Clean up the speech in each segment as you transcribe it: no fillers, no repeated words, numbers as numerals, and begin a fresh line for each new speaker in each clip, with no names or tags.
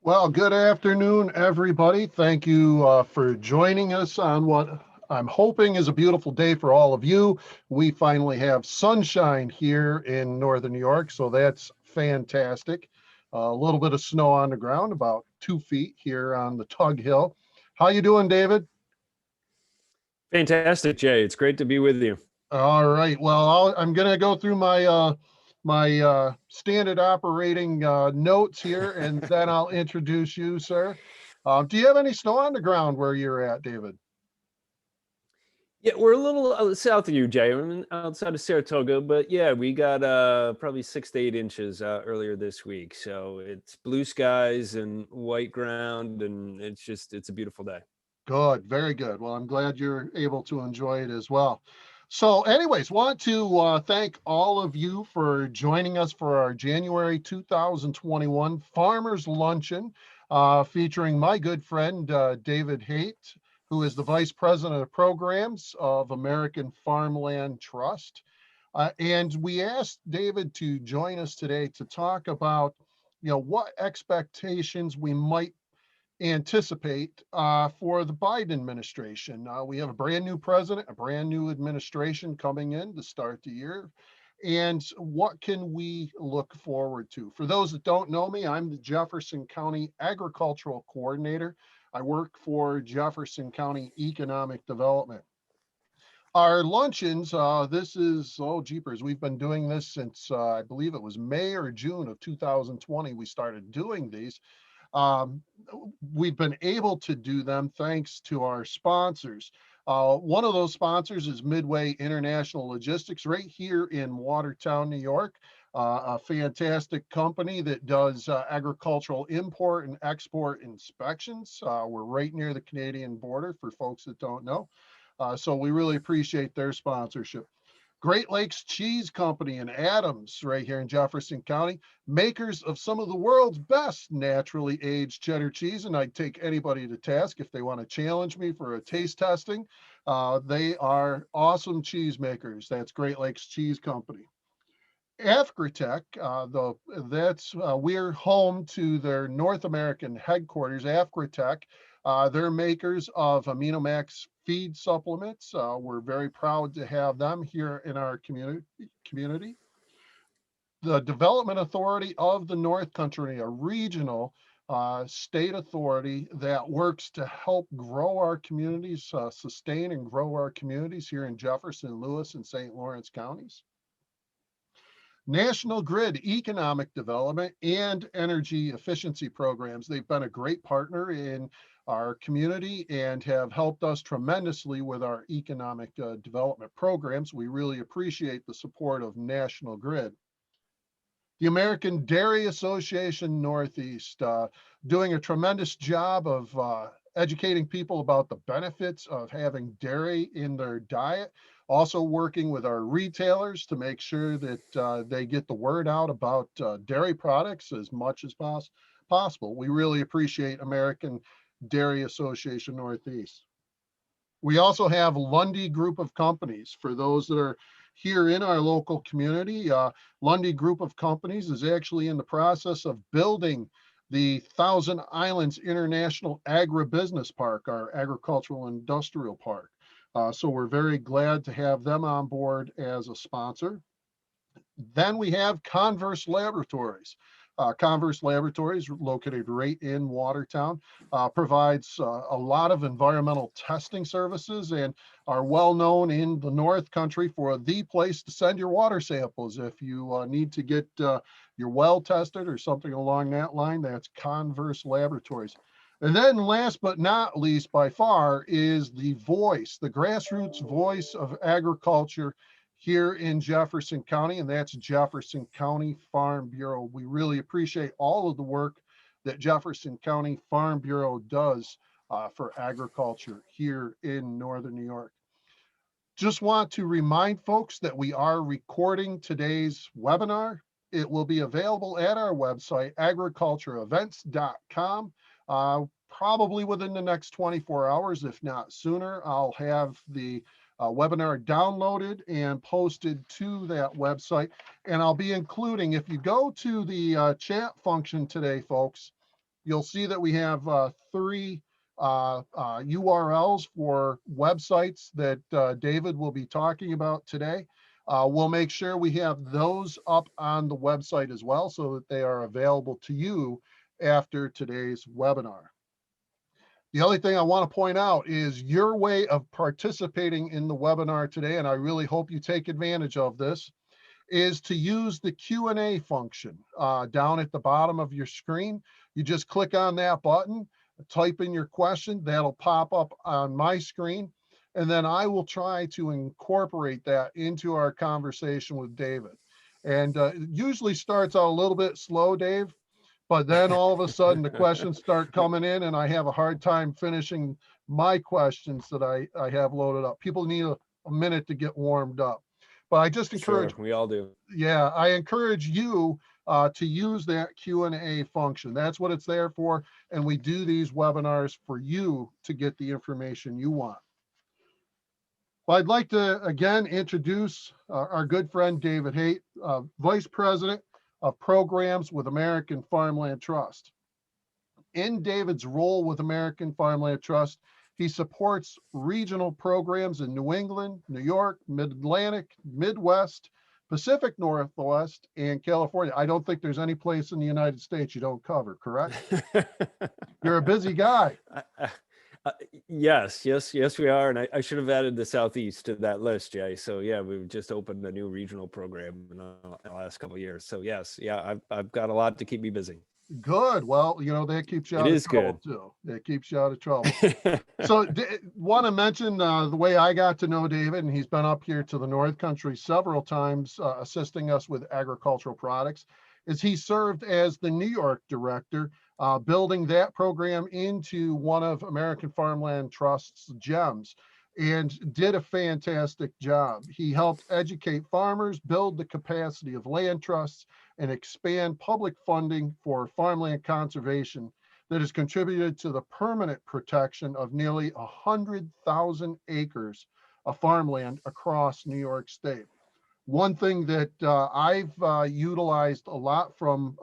Well, good afternoon, everybody. Thank you for joining us on what I'm hoping is a beautiful day for all of you. We finally have sunshine here in Northern New York, so that's fantastic. A little bit of snow on the ground, about 2 feet here on the Tug Hill. How you doing, David?
Fantastic, Jay. It's great to be with you.
All right. Well, I'm going to go through my standard operating notes here, and then I'll introduce you, sir. Do you have any snow on the ground where you're at, David?
Yeah, we're a little south of you, Jay. I'm outside of Saratoga, but yeah, we got probably 6 to 8 inches earlier this week. So it's blue skies and white ground, and it's a beautiful day.
Good, very good. Well, I'm glad you're able to enjoy it as well. So, anyways, want to thank all of you for joining us for our January 2021 Farmers Luncheon, featuring my good friend David Haight, who is the Vice President of Programs of American Farmland Trust. And we asked David to join us today to talk about, what expectations we might anticipate for the Biden administration. We have a brand new president, a brand new administration coming in to start the year. And what can we look forward to? For those that don't know me, I'm the Jefferson County Agricultural Coordinator. I work for Jefferson County Economic Development. Our luncheons, this is, oh, jeepers, we've been doing this since I believe it was May or June of 2020. We started doing these. Um, we've been able to do them thanks to our sponsors. One of those sponsors is Midway International Logistics right here in Watertown, New York. A fantastic company that does agricultural import and export inspections. We're right near the Canadian border for folks that don't know. So we really appreciate their sponsorship. Great Lakes Cheese Company in Adams, right here in Jefferson County, makers of some of the world's best naturally aged cheddar cheese. And I'd take anybody to task if they want to challenge me for a taste testing. They are awesome cheese makers. That's Great Lakes Cheese Company. Afgritech, we're home to their North American headquarters. Afgritech, they're makers of AminoMax feed supplements. We're very proud to have them here in our community. The Development Authority of the North Country, a regional state authority that works to help grow our communities, sustain and grow our communities here in Jefferson, Lewis, and St. Lawrence counties. National Grid Economic Development and Energy Efficiency Programs. They've been a great partner in our community and have helped us tremendously with our economic development programs. We really appreciate the support of National Grid. The American Dairy Association Northeast, doing a tremendous job of educating people about the benefits of having dairy in their diet. Also working with our retailers to make sure that they get the word out about dairy products as much as possible. We really appreciate American Dairy Association Northeast. We also have Lundy Group of Companies. For those that are here in our local community, Lundy Group of Companies is actually in the process of building the Thousand Islands International Agribusiness Park, our agricultural industrial park. So we're very glad to have them on board as a sponsor. Then we have Converse Laboratories. Converse Laboratories, located right in Watertown, provides a lot of environmental testing services and are well known in the North Country for the place to send your water samples. If you need to get your well tested or something along that line, that's Converse Laboratories. And then last but not least by far is the voice, the grassroots voice of agriculture here in Jefferson County, and that's Jefferson County Farm Bureau. We really appreciate all of the work that Jefferson County Farm Bureau does for agriculture here in Northern New York. Just want to remind folks that we are recording today's webinar. It will be available at our website, agricultureevents.com. Probably within the next 24 hours, if not sooner. I'll have the webinar downloaded and posted to that website. And I'll be including, if you go to the chat function today, folks, you'll see that we have three URLs for websites that David will be talking about today. We'll make sure we have those up on the website as well so that they are available to you after today's webinar. The only thing I want to point out is your way of participating in the webinar today, and I really hope you take advantage of this, is to use the Q&A function down at the bottom of your screen. You just click on that button, type in your question, that'll pop up on my screen, and then I will try to incorporate that into our conversation with David. And it usually starts out a little bit slow, Dave, but then all of a sudden the questions start coming in and I have a hard time finishing my questions that I have loaded up. People need a minute to get warmed up. But I just encourage,
Sure, we all do.
yeah, I encourage you to use that Q&A function. That's what it's there for. And we do these webinars for you to get the information you want. Well, I'd like to again introduce our good friend David Haight, Vice President of Programs with American Farmland Trust. In David's role with American Farmland Trust, he supports regional programs in New England, New York, Mid-Atlantic, Midwest, Pacific Northwest, and California. I don't think there's any place in the United States you don't cover, correct? You're a busy guy.
Yes, we are. And I should have added the Southeast to that list, Jay. So yeah, we've just opened a new regional program in the last couple of years. So yes, yeah, I've got a lot to keep me busy.
Good. Well, you know, that keeps you out of trouble too. That keeps you out of trouble. So want to mention the way I got to know David, and he's been up here to the North Country several times assisting us with agricultural products, is he served as the New York director, building that program into one of American Farmland Trust's gems, and did a fantastic job. He helped educate farmers, build the capacity of land trusts, and expand public funding for farmland conservation that has contributed to the permanent protection of nearly 100,000 acres of farmland across New York State. One thing that I've utilized a lot from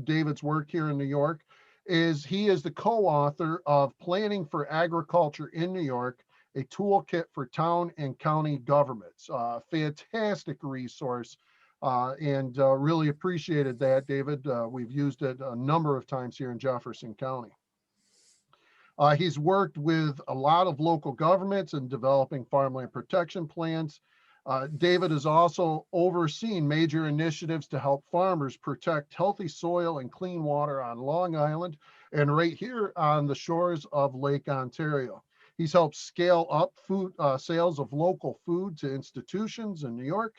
David's work here in New York is he is the co-author of Planning for Agriculture in New York, a toolkit for town and county governments. Fantastic resource. And really appreciated that, David. We've used it a number of times here in Jefferson County. He's worked with a lot of local governments in developing farmland protection plans. David has also overseen major initiatives to help farmers protect healthy soil and clean water on Long Island and right here on the shores of Lake Ontario. He's helped scale up food sales of local food to institutions in New York,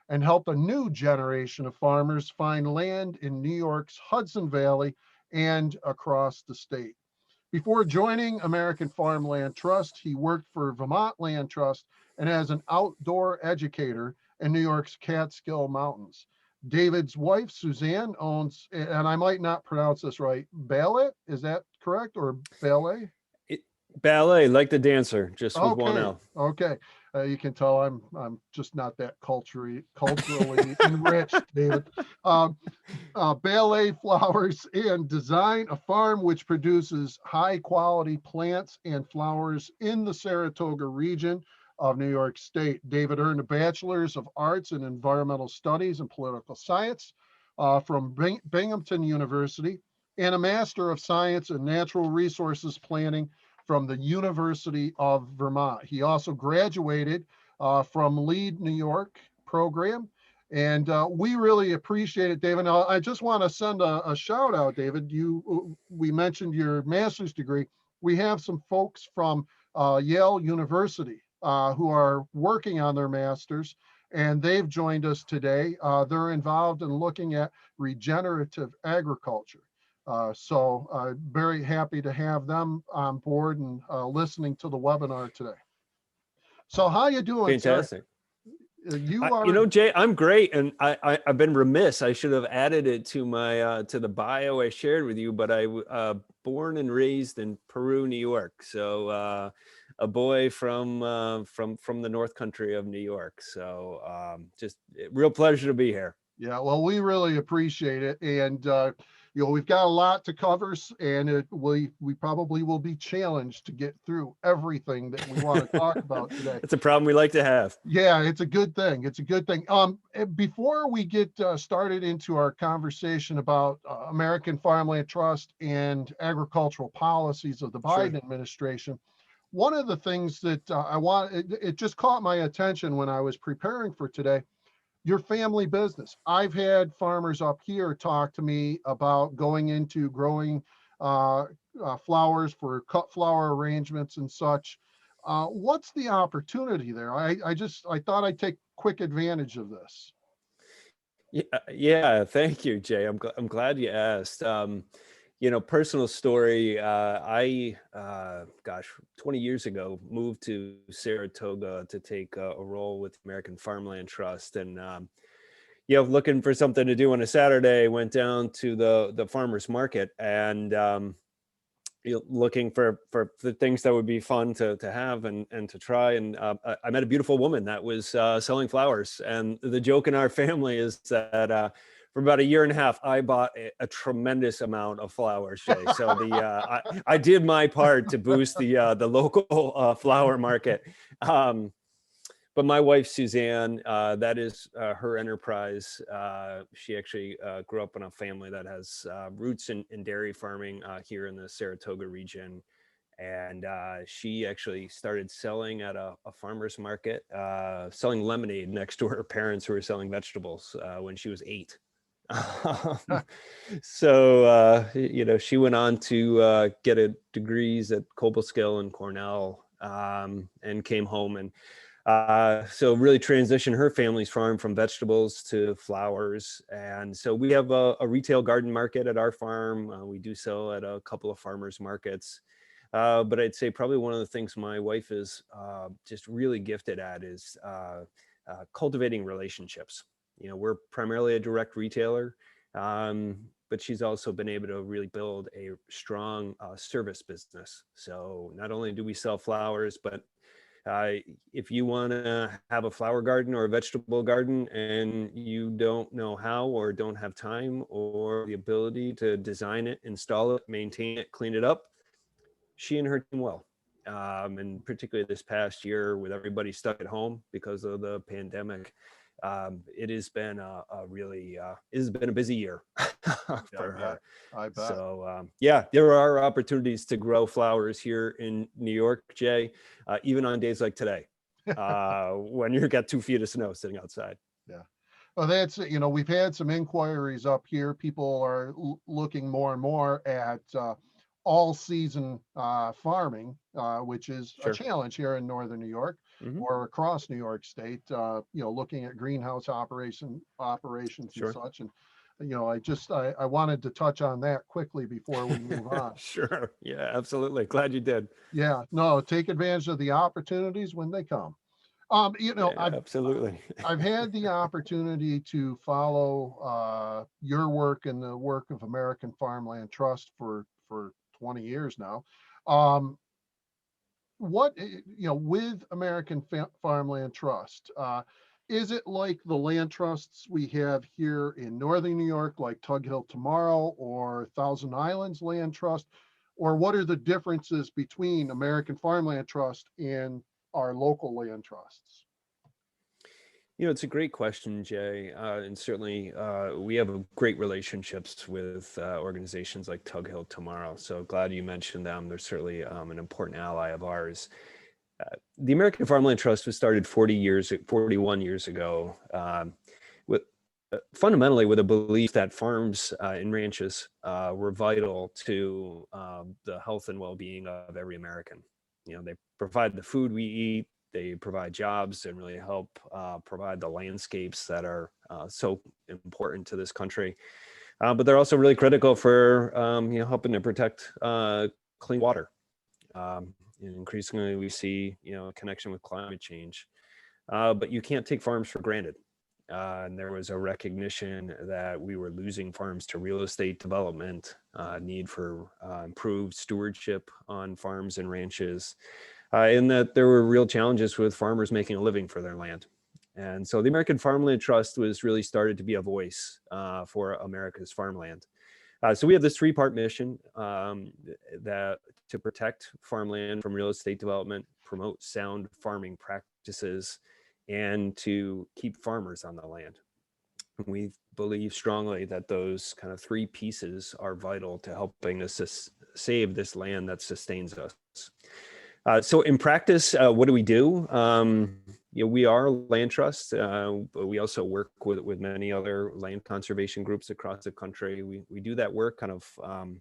and helped a new generation of farmers find land in New York's Hudson Valley and across the state. Before joining American Farmland Trust, he worked for Vermont Land Trust and as an outdoor educator in New York's Catskill Mountains. David's wife, Suzanne, owns, and I might not pronounce this right, Ballet, is that correct, or Ballet?
Ballet, like the dancer, just with one L.
Okay. You can tell I'm just not that culturally enriched, David. Ballet flowers and design a farm which produces high quality plants and flowers in the Saratoga region of New York State. David earned a Bachelor's of Arts in Environmental Studies and Political Science from Binghamton University, and a Master of Science in Natural Resources Planning from the University of Vermont. He also graduated from Lead New York program, and we really appreciate it, David. Now, I just want to send a shout out, David. We mentioned your master's degree. We have some folks from Yale University who are working on their masters, and they've joined us today. They're involved in looking at regenerative agriculture. So very happy to have them on board and listening to the webinar today. So how you doing,
Fantastic.
Sir? You are,
you know, Jay, I'm great, and I've been remiss. I should have added it to my to the bio I shared with you. But I born and raised in Peru, New York. So a boy from the North Country of New York. So just real pleasure to be here.
Yeah, well, we really appreciate it, and we've got a lot to cover, and we probably will be challenged to get through everything that we want to talk about today.
It's a problem we like to have.
Yeah, it's a good thing. It's a good thing. Before we get started into our conversation about American Farmland Trust and agricultural policies of the Biden administration, one of the things that it just caught my attention when I was preparing for today, your family business. I've had farmers up here talk to me about going into growing flowers for cut flower arrangements and such. What's the opportunity there? I thought I'd take quick advantage of this.
Yeah, thank you, Jay. I'm glad you asked. Personal story. Gosh, 20 years ago, moved to Saratoga to take a role with American Farmland Trust, and looking for something to do on a Saturday, went down to the farmers market and looking for the things that would be fun to have and to try. And I met a beautiful woman that was selling flowers. And the joke in our family is that for about a year and a half, I bought a tremendous amount of flowers, Jay. So I did my part to boost the local flower market. But my wife, Suzanne, that is her enterprise. She actually grew up in a family that has roots in dairy farming here in the Saratoga region. And she actually started selling at a farmer's market, selling lemonade next to her parents who were selling vegetables when she was 8. So, she went on to get a degrees at Cobleskill and Cornell, and came home and so really transitioned her family's farm from vegetables to flowers. And so we have a retail garden market at our farm. We do sell at a couple of farmers markets. But I'd say probably one of the things my wife is just really gifted at is cultivating relationships. We're primarily a direct retailer, but she's also been able to really build a strong service business. So not only do we sell flowers, but if you want to have a flower garden or a vegetable garden and you don't know how or don't have time or the ability to design it, install it, maintain it, clean it up, she and her team will. And particularly this past year with everybody stuck at home because of the pandemic, it has been a busy year for her.
I bet.
So there are opportunities to grow flowers here in New York, Jay, even on days like today, when you got 2 feet of snow sitting outside.
Yeah. Well, that's, we've had some inquiries up here. People are looking more and more at all season farming, which is a challenge here in Northern New York or across New York State, looking at greenhouse operations and such. And, I wanted to touch on that quickly before we move on.
Sure. Yeah, absolutely. Glad you did.
Yeah, no, take advantage of the opportunities when they come.
Absolutely.
I've had the opportunity to follow your work and the work of American Farmland Trust for 20 years now. With American Farmland Trust, is it like the land trusts we have here in Northern New York, like Tug Hill Tomorrow or Thousand Islands Land Trust? Or what are the differences between American Farmland Trust and our local land trusts?
It's a great question, Jay. And certainly we have great relationships with organizations like Tug Hill Tomorrow. So glad you mentioned them. They're certainly an important ally of ours. The American Farmland Trust was started 41 years ago, fundamentally with a belief that farms and ranches were vital to the health and well-being of every American. They provide the food we eat. They provide jobs and really help provide the landscapes that are so important to this country. But they're also really critical for helping to protect clean water. And increasingly, we see a connection with climate change. But you can't take farms for granted. And there was a recognition that we were losing farms to real estate development, need for improved stewardship on farms and ranches. And that there were real challenges with farmers making a living for their land. And so the American Farmland Trust was really started to be a voice for America's farmland. So we have this three-part mission that to protect farmland from real estate development, promote sound farming practices, and to keep farmers on the land. We believe strongly that those kind of three pieces are vital to helping us save this land that sustains us. So in practice, what do we do? We are a land trust, but we also work with many other land conservation groups across the country. We do that work kind of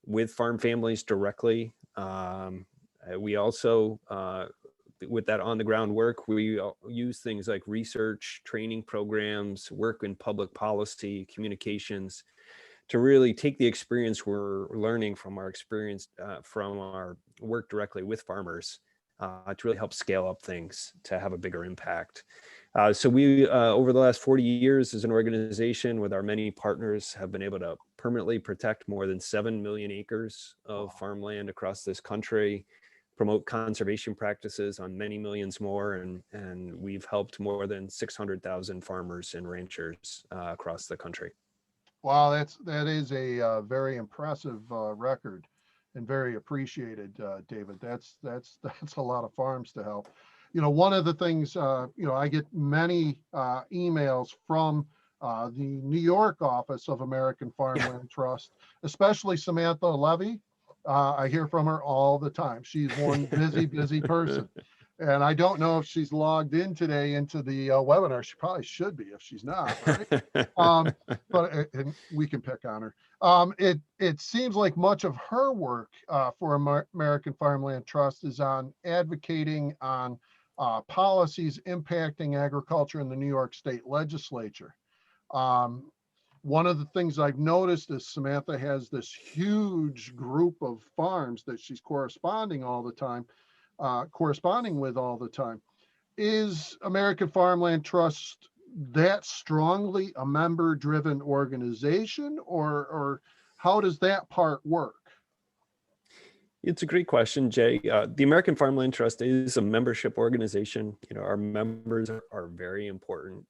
with farm families directly. We also, with that on the ground work, we use things like research, training programs, work in public policy, communications, to really take the experience we're learning from our experience from our work directly with farmers to really help scale up things to have a bigger impact. So we, over the last 40 years as an organization with our many partners, have been able to permanently protect more than 7 million acres of farmland across this country, promote conservation practices on many millions more, and we've helped more than 600,000 farmers and ranchers across the country.
Wow, that is a very impressive record, and very appreciated, David. That's a lot of farms to help. One of the things, I get many emails from the New York office of American Farmland Trust, especially Samantha Levy. I hear from her all the time. She's one busy person. And I don't know if she's logged in today into the webinar. She probably should be if she's not, right? But and we can pick on her. It seems like much of her work for American Farmland Trust is on advocating on policies impacting agriculture in the New York State legislature. One of the things I've noticed is Samantha has this huge group of farms that she's corresponding with all the time. Is American Farmland Trust that strongly a member-driven organization, or how does that part work?
It's a great question, Jay. The American Farmland Trust is a membership organization. Our members are very important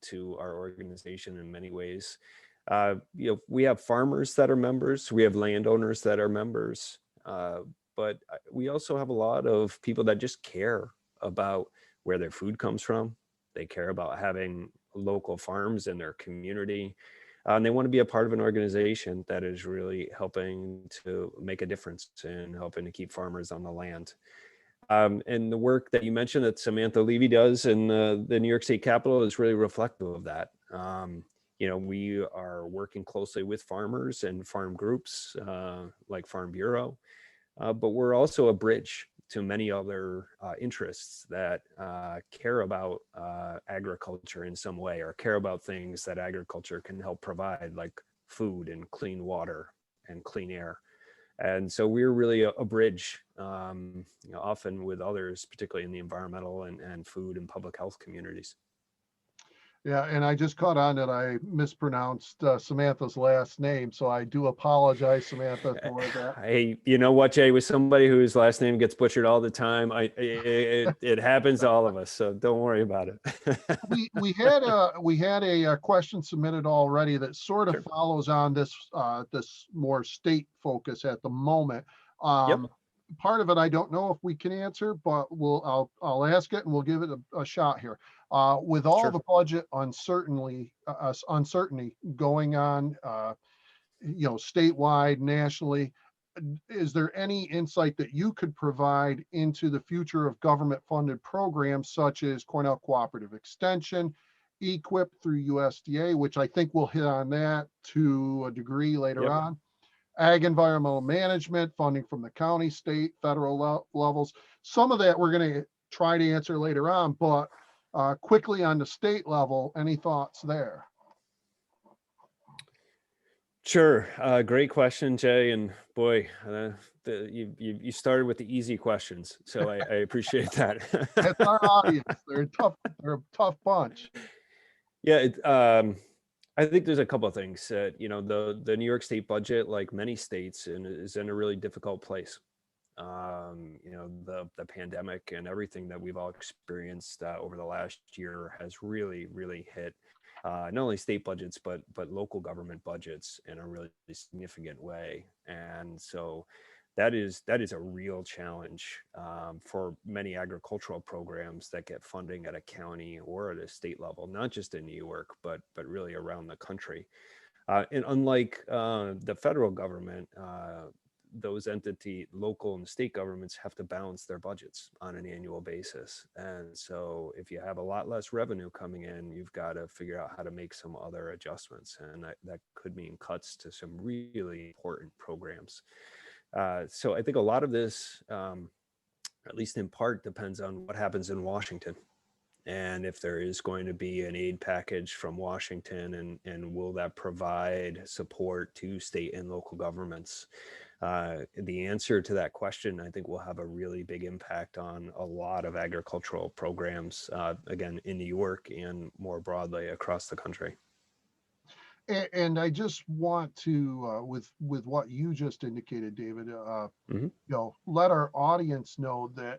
to our organization in many ways. We have farmers that are members, we have landowners that are members, but we also have a lot of people that just care about where their food comes from. They care about having local farms in their community. And they want to be a part of an organization that is really helping to make a difference and helping to keep farmers on the land. And the work that you mentioned that Samantha Levy does in the New York State Capitol is really reflective of that. We are working closely with farmers and farm groups like Farm Bureau, but we're also a bridge to many other interests that care about agriculture in some way, or care about things that agriculture can help provide, like food and clean water and clean air. And so we're really a bridge, often with others, particularly in the environmental and food and public health communities.
Yeah, and I just caught on that I mispronounced Samantha's last name, so I do apologize, Samantha, for that.
Hey, you know what, Jay? With somebody whose last name gets butchered all the time, it happens to all of us. So don't worry about it.
we had a question submitted already that sort of follows on this more state focus at the moment.
Yep.
Part of it I don't know if we can answer, but I'll ask it and we'll give it a shot here. With all the budget uncertainty going on, statewide, nationally, is there any insight that you could provide into the future of government-funded programs such as Cornell Cooperative Extension, EQIP through USDA, which I think we'll hit on that to a degree later on, ag environmental management, funding from the county, state, federal levels? Some of that we're going to try to answer later on, but quickly on the state level, any thoughts there?
Sure. Great question, Jay. And boy, you started with the easy questions, so I appreciate that.
That's our audience. They're a tough bunch.
Yeah, I think there's a couple of things. The New York State budget, like many states, is in a really difficult place. The pandemic and everything that we've all experienced over the last year has really hit not only state budgets, but local government budgets in a really significant way. And so that is a real challenge for many agricultural programs that get funding at a county or at a state level, not just in New York, but really around the country. And unlike the federal government, those local and state governments have to balance their budgets on an annual basis. And so if you have a lot less revenue coming in, you've got to figure out how to make some other adjustments. And that could mean cuts to some really important programs. So I think a lot of this, at least in part, depends on what happens in Washington. And if there is going to be an aid package from Washington, and will that provide support to state and local governments? The answer to that question, I think, will have a really big impact on a lot of agricultural programs, again, in New York and more broadly across the country.
And I just want to, with what you just indicated, David, let our audience know that,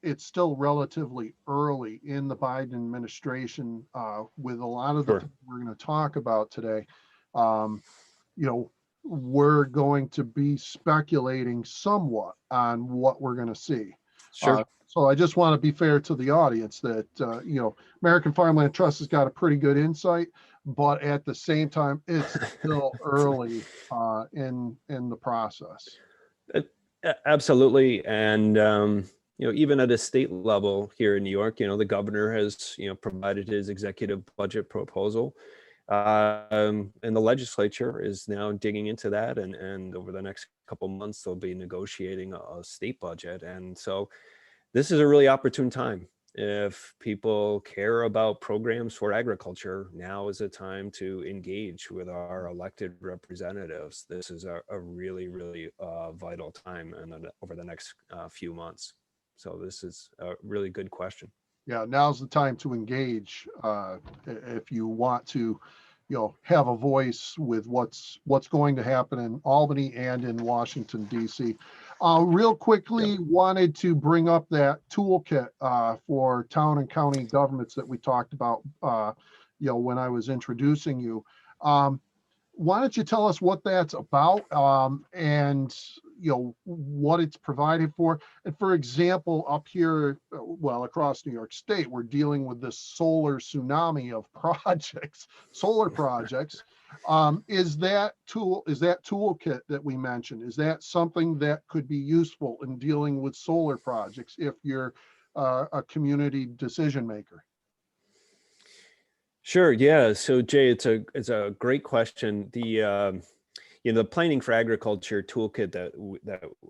it's still relatively early in the Biden administration, with a lot of the things we're going to talk about today. We're going to be speculating somewhat on what we're going to see.
Sure.
So I just want to be fair to the audience that, American Farmland Trust has got a pretty good insight, but at the same time, it's still early in the process.
Absolutely. And, even at a state level here in New York, the governor has, provided his executive budget proposal. And the legislature is now digging into that. And over the next couple months, they'll be negotiating a state budget. And so this is a really opportune time. If people care about programs for agriculture, now is a time to engage with our elected representatives. This is a really, really vital time over the next few months. So this is a really good question.
Yeah, now's the time to engage if you want to, have a voice with what's going to happen in Albany and in Washington, D.C. Real quickly, wanted to bring up that toolkit for town and county governments that we talked about, when I was introducing you. Why don't you tell us what that's about, and what it's provided for? And for example, up here, across New York State, we're dealing with this solar tsunami of solar projects. Is that toolkit that we mentioned, is that something that could be useful in dealing with solar projects if you're a community decision maker?
Sure. Yeah. So Jay, it's a great question. The Planning for Agriculture toolkit that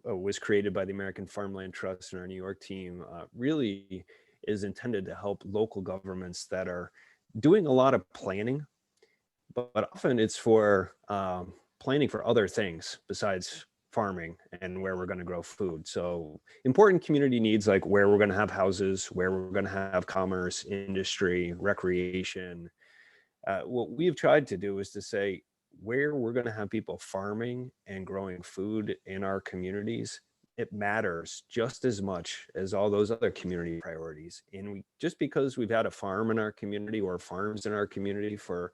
was created by the American Farmland Trust and our New York team really is intended to help local governments that are doing a lot of planning, but often it's for planning for other things besides farming and where we're going to grow food. So important community needs, like where we're going to have houses, where we're going to have commerce, industry, recreation. What we've tried to do is to say where we're going to have people farming and growing food in our communities, it matters just as much as all those other community priorities. And just because we've had a farm in our community or farms in our community for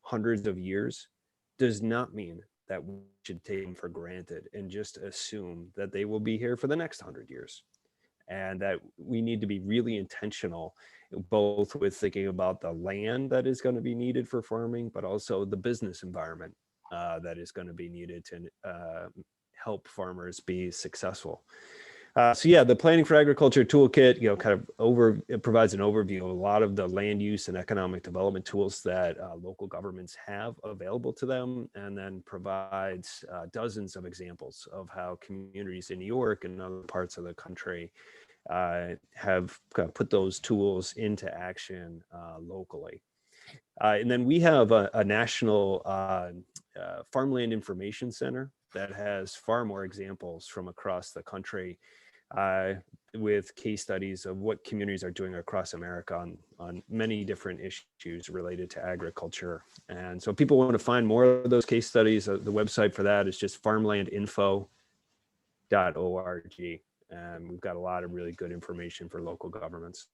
hundreds of years does not mean that we should take them for granted and just assume that they will be here for the next 100 years. And that we need to be really intentional, both with thinking about the land that is going to be needed for farming, but also the business environment that is going to be needed to help farmers be successful. The Planning for Agriculture toolkit, it provides an overview of a lot of the land use and economic development tools that local governments have available to them, and then provides dozens of examples of how communities in New York and other parts of the country have put those tools into action locally. And then we have a national farmland information center that has far more examples from across the country, with case studies of what communities are doing across America on many different issues related to agriculture. And so if people want to find more of those case studies, the website for that is just farmlandinfo.org. And we've got a lot of really good information for local governments.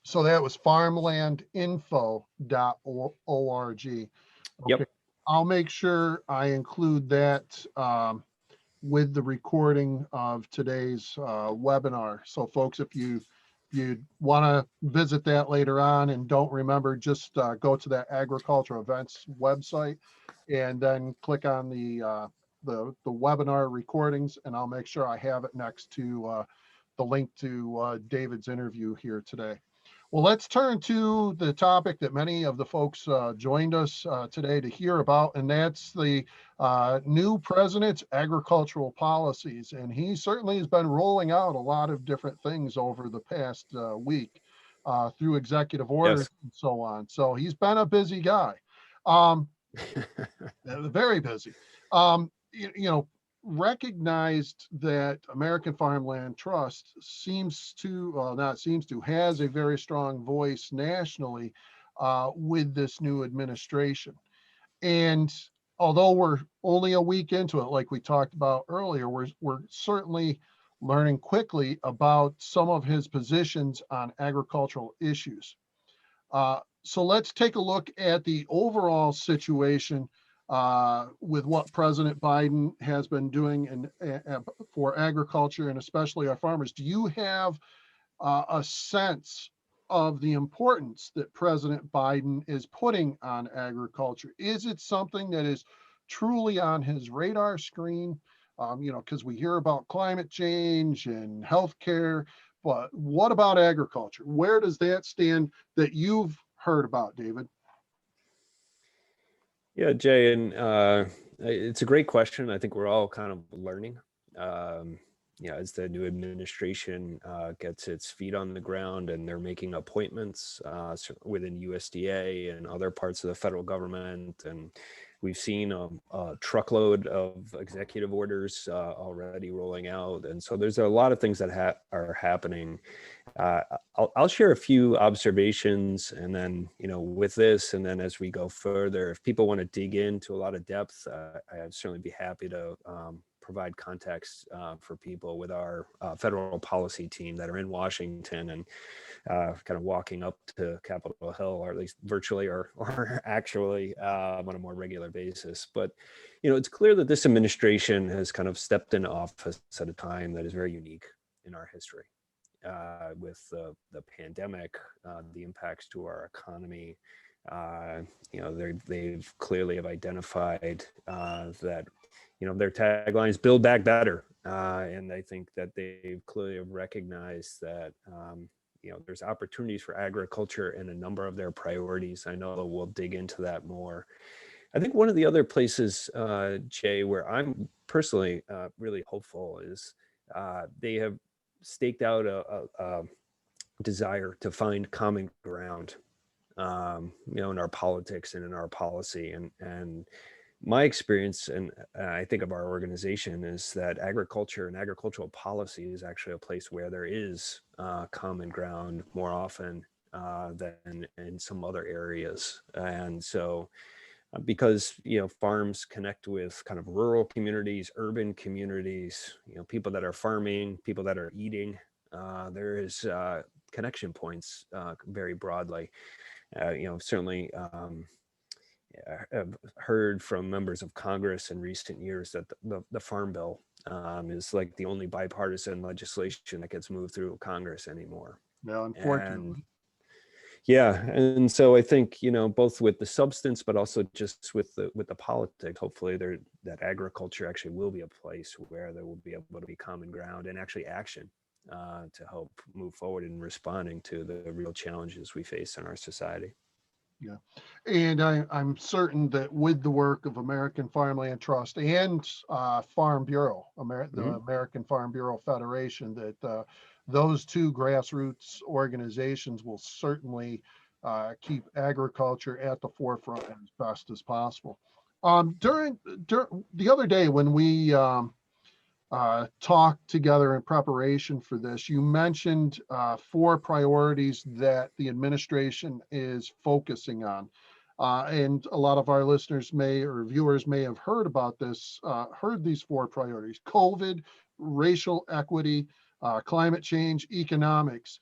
So that was farmlandinfo.org. Okay.
Yep.
I'll make sure I include that with the recording of today's webinar. So folks, if you want to visit that later on and don't remember, just go to that agriculture events website and then click on the webinar recordings, and I'll make sure I have it next to the link to David's interview here today. Well, let's turn to the topic that many of the folks joined us today to hear about, and that's the new president's agricultural policies. And he certainly has been rolling out a lot of different things over the past week through executive orders
Yes.
and so on. So he's been a busy guy, um, very busy. You know, recognized that American Farmland Trust seems to, not seems to, has a very strong voice nationally with this new administration. And although we're only a week into it, like we talked about earlier, we're certainly learning quickly about some of his positions on agricultural issues. So let's take a look at the overall situation with what President Biden has been doing for agriculture and especially our farmers. Do you have a sense of the importance that President Biden is putting on agriculture? Is it something that is truly on his radar screen? You know, because we hear about climate change and healthcare, but what about agriculture? Where does that stand that you've heard about, David?
Yeah, Jay, and it's a great question. I think we're all kind of learning. As the new administration gets its feet on the ground and they're making appointments within USDA and other parts of the federal government, and we've seen a truckload of executive orders already rolling out, and so there's a lot of things that are happening. I'll share a few observations, and then, with this, and then as we go further, if people want to dig into a lot of depth, I'd certainly be happy to provide context for people with our federal policy team that are in Washington and kind of walking up to Capitol Hill, or at least virtually or actually on a more regular basis. But, it's clear that this administration has kind of stepped into office at a time that is very unique in our history. With the pandemic, the impacts to our economy, they've clearly have identified that, their tagline is "Build Back Better," and I think that they've clearly recognized that there's opportunities for agriculture in a number of their priorities. I know we'll dig into that more. I think one of the other places, Jay, where I'm personally really hopeful is they have staked out a desire to find common ground, in our politics and in our policy. And my experience, and I think of our organization, is that agriculture and agricultural policy is actually a place where there is common ground more often than in some other areas. And so, because farms connect with kind of rural communities, urban communities, people that are farming, people that are eating, there is connection points very broadly. Certainly I've heard from members of Congress in recent years that the Farm Bill is like the only bipartisan legislation that gets moved through Congress anymore.
Yeah,
And
unfortunately.
yeah, and so I think, both with the substance, but also just with the politics, hopefully that agriculture actually will be a place where there will be able to be common ground and actually action to help move forward in responding to the real challenges we face in our society.
Yeah. And I'm certain that with the work of American Farmland Trust and Farm Bureau, the
Mhm.
American Farm Bureau Federation, that those two grassroots organizations will certainly keep agriculture at the forefront as best as possible. During the other day when we talked together in preparation for this, you mentioned four priorities that the administration is focusing on. And a lot of our listeners or viewers may have heard about this, heard these four priorities: COVID, racial equity, climate change, economics.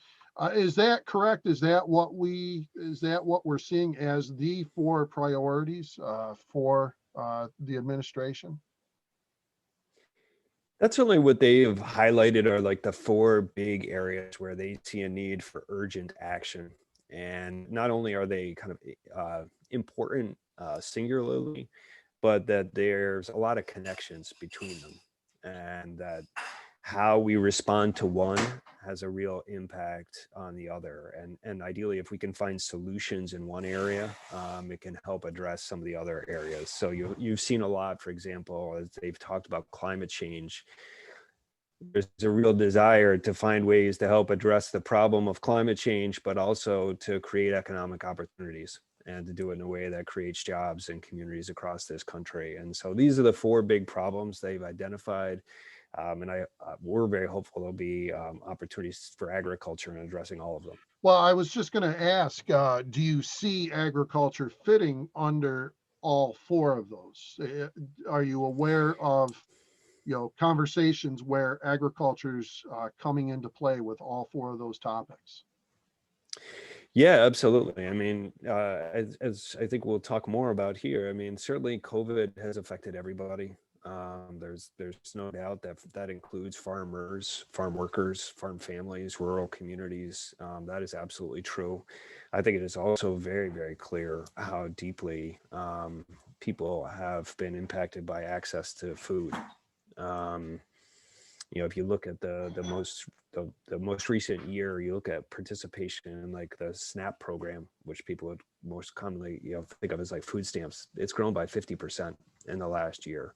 Is that correct? Is that what we're seeing as the four priorities for the administration?
That's certainly what they've highlighted are like the four big areas where they see a need for urgent action. And not only are they kind of important singularly, but that there's a lot of connections between them. And that how we respond to one has a real impact on the other. And ideally, if we can find solutions in one area, it can help address some of the other areas. So you've seen a lot, for example, as they've talked about climate change. There's a real desire to find ways to help address the problem of climate change, but also to create economic opportunities and to do it in a way that creates jobs in communities across this country. And so these are the four big problems they've identified. And we're very hopeful there'll be opportunities for agriculture in addressing all of them.
Well, I was just going to ask, do you see agriculture fitting under all four of those? Are you aware of, conversations where agriculture's coming into play with all four of those topics?
Yeah, absolutely. I mean, as I think we'll talk more about here, I mean, certainly COVID has affected everybody. There's no doubt that that includes farmers, farm workers, farm families, rural communities. That is absolutely true. I think it is also very, very clear how deeply people have been impacted by access to food. Um, if you look at the most recent year, you look at participation in like the SNAP program, which people would most commonly think of as like food stamps. It's grown by 50% in the last year.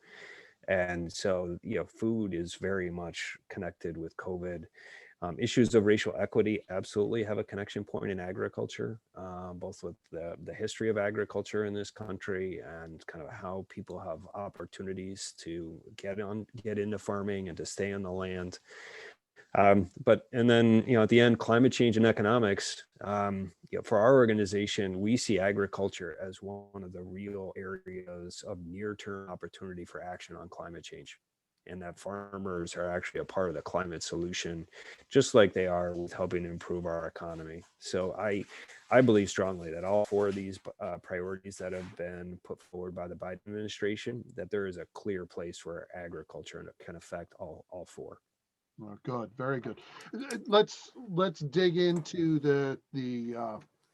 And so, food is very much connected with COVID. Issues of racial equity absolutely have a connection point in agriculture, both with the history of agriculture in this country and kind of how people have opportunities to get into farming and to stay on the land. And then, at the end, climate change and economics. For our organization, we see agriculture as one of the real areas of near-term opportunity for action on climate change, and that farmers are actually a part of the climate solution, just like they are with helping improve our economy. So I believe strongly that all four of these priorities that have been put forward by the Biden administration, that there is a clear place where agriculture can affect all four.
Oh, good, very good. Let's dig into the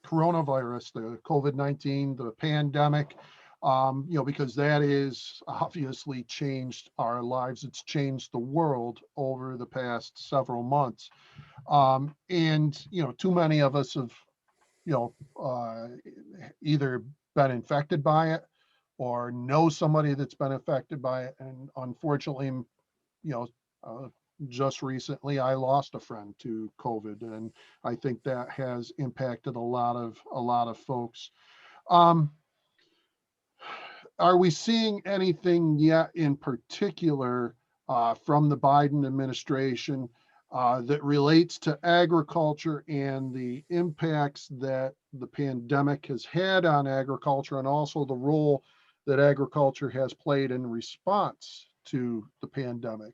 coronavirus, the COVID-19, the pandemic. Because that is obviously changed our lives. It's changed the world over the past several months. And too many of us have, either been infected by it or know somebody that's been affected by it. And unfortunately, uh, just recently I lost a friend to COVID, and I think that has impacted a lot of folks. Um, are we seeing anything yet in particular from the Biden administration that relates to agriculture and the impacts that the pandemic has had on agriculture, and also the role that agriculture has played in response to the pandemic?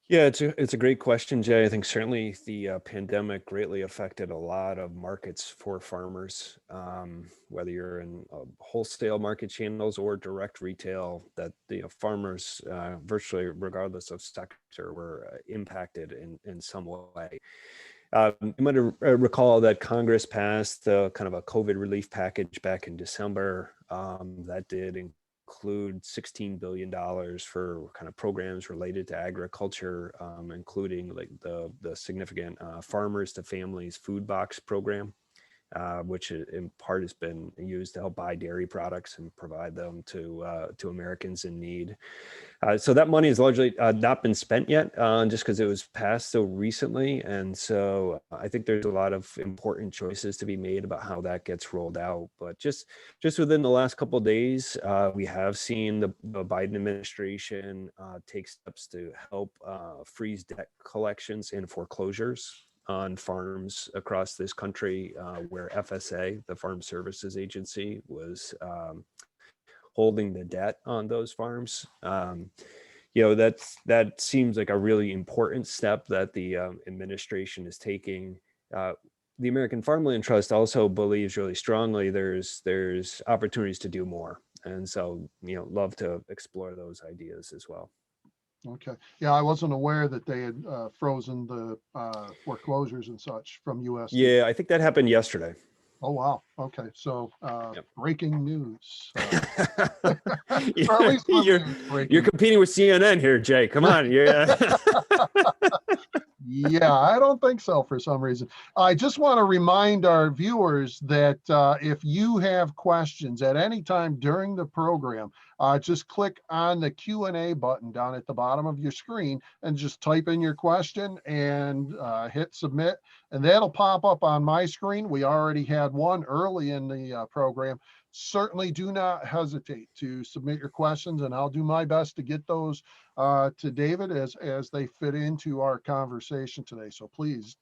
Yeah, it's a great question, Jay. I think certainly the pandemic greatly affected a lot of markets for farmers, whether you're in wholesale market channels or direct retail. That the farmers, virtually regardless of sector, were impacted in some way. You might recall that Congress passed kind of a COVID relief package back in December. That did include $16 billion for kind of programs related to agriculture, including like the significant Farmers to Families Food Box program, which in part has been used to help buy dairy products and provide them to Americans in need. So that money has largely not been spent yet, just because it was passed so recently. And so I think there's a lot of important choices to be made about how that gets rolled out. But just within the last couple of days, we have seen the Biden administration take steps to help freeze debt collections and foreclosures on farms across this country, where FSA, the Farm Services Agency, was holding the debt on those farms. that seems like a really important step that the administration is taking. The American Farmland Trust also believes really strongly there's opportunities to do more, and so love to explore those ideas as well.
Okay. Yeah, I wasn't aware that they had frozen the foreclosures and such from USD.
Yeah, I think that happened yesterday.
Oh, wow. Okay. So
Yep.
breaking news. Or at least my
you're
news
you're
breaking.
competing with CNN here, Jay. Come on, yeah.
Yeah, I don't think so for some reason. I just want to remind our viewers that if you have questions at any time during the program, just click on the Q&A button down at the bottom of your screen and just type in your question and hit submit. And that'll pop up on my screen. We already had one early in the program. Certainly do not hesitate to submit your questions, and I'll do my best to get those to David as they fit into our conversation today. So please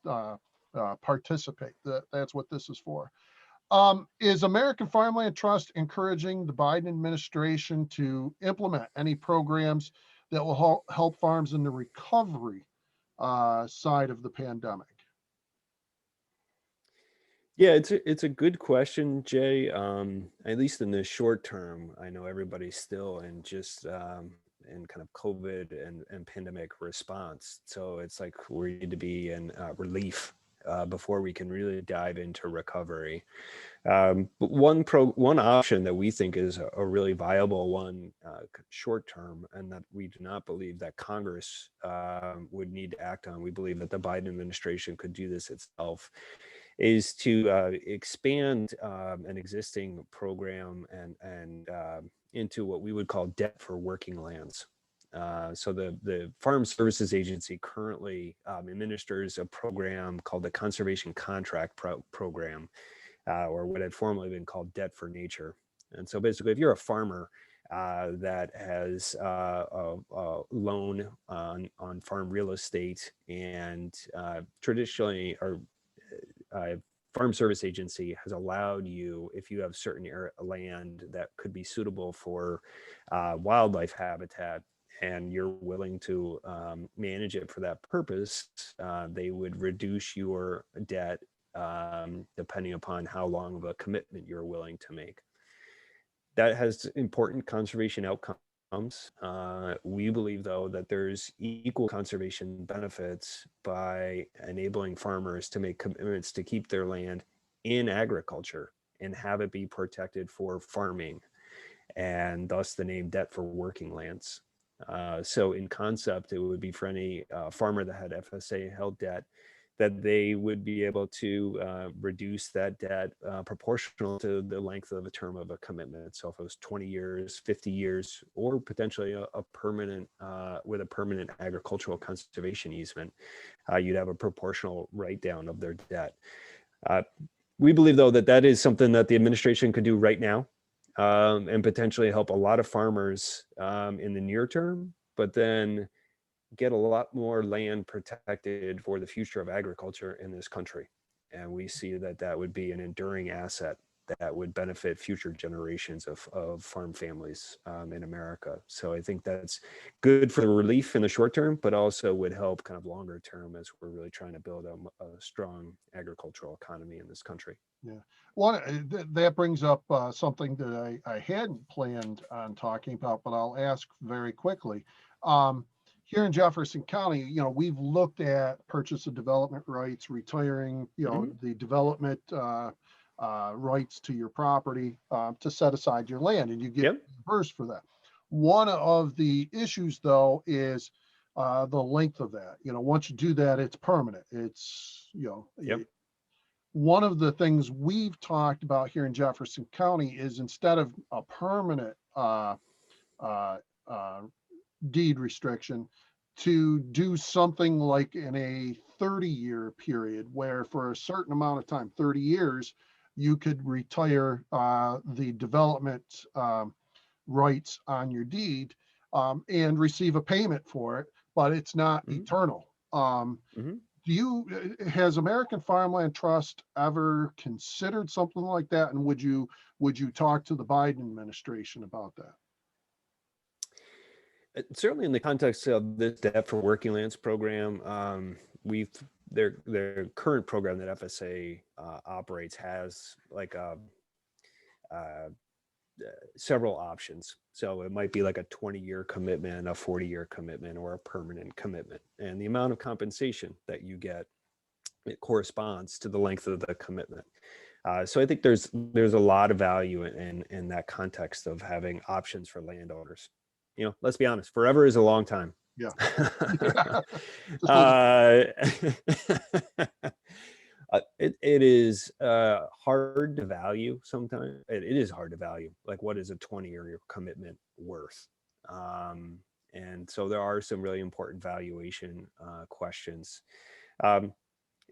participate. That's what this is for. Is American Farmland Trust encouraging the Biden administration to implement any programs that will help farms in the recovery side of the pandemic?
Yeah, it's a good question, Jay. At least in the short term, I know everybody's still in just in kind of COVID and pandemic response. So it's like we need to be in relief before we can really dive into recovery. But one option that we think is a really viable one short term, and that we do not believe that Congress would need to act on. We believe that the Biden administration could do this itself, is to expand an existing program and into what we would call debt for working lands. So the Farm Services Agency currently administers a program called the Conservation Contract Program, or what had formerly been called Debt for Nature. And so basically, if you're a farmer that has a loan on farm real estate, and traditionally, or Farm Service Agency has allowed you, if you have certain land that could be suitable for wildlife habitat, and you're willing to manage it for that purpose, they would reduce your debt depending upon how long of a commitment you're willing to make. That has important conservation outcomes. We believe, though, that there's equal conservation benefits by enabling farmers to make commitments to keep their land in agriculture and have it be protected for farming, and thus the name Debt for Working Lands. So in concept, it would be for any farmer that had FSA held debt, that they would be able to reduce that debt proportional to the length of a term of a commitment. So if it was 20 years, 50 years, or potentially a permanent, with a permanent agricultural conservation easement, you'd have a proportional write down of their debt. We believe, though, that that is something that the administration could do right now, and potentially help a lot of farmers in the near term, but then get a lot more land protected for the future of agriculture in this country. And we see that that would be an enduring asset that would benefit future generations of farm families in America. So I think that's good for the relief in the short term, but also would help kind of longer term as we're really trying to build a strong agricultural economy in this country.
Yeah, that brings up something that I hadn't planned on talking about, but I'll ask very quickly. Here in Jefferson County, we've looked at purchase of development rights, retiring, the development rights to your property to set aside your land, and you get reimbursed for that. One of the issues, though, is the length of that. Once you do that, it's permanent. It's, one of the things we've talked about here in Jefferson County is, instead of a permanent deed restriction, to do something like in a 30-year period, where for a certain amount of time, 30 years, you could retire the development rights on your deed and receive a payment for it, but it's not eternal. Has American Farmland Trust ever considered something like that? And would you talk to the Biden administration about that?
Certainly in the context of this Debt for Working Lands program, we've their current program that FSA operates has like uh, several options. So it might be like a 20-year commitment, a 40-year commitment, or a permanent commitment. And the amount of compensation that you get, it corresponds to the length of the commitment. So I think there's a lot of value in that context of having options for landowners. You know, let's be honest, forever is a long time.
Yeah. Just like,
uh, it is hard to value sometimes. It is hard to value, like what is a 20-year commitment worth? And so there are some really important valuation questions.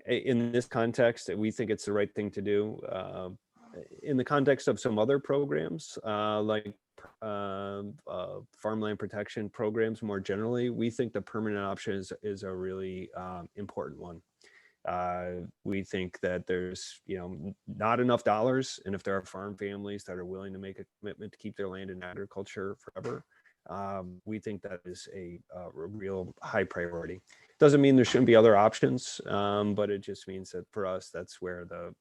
In this context, we think it's the right thing to do. In the context of some other programs, like farmland protection programs more generally, we think the permanent option is a really important one. We think that there's, not enough dollars, and if there are farm families that are willing to make a commitment to keep their land in agriculture forever, we think that is a real high priority. Doesn't mean there shouldn't be other options, but it just means that for us, that's where the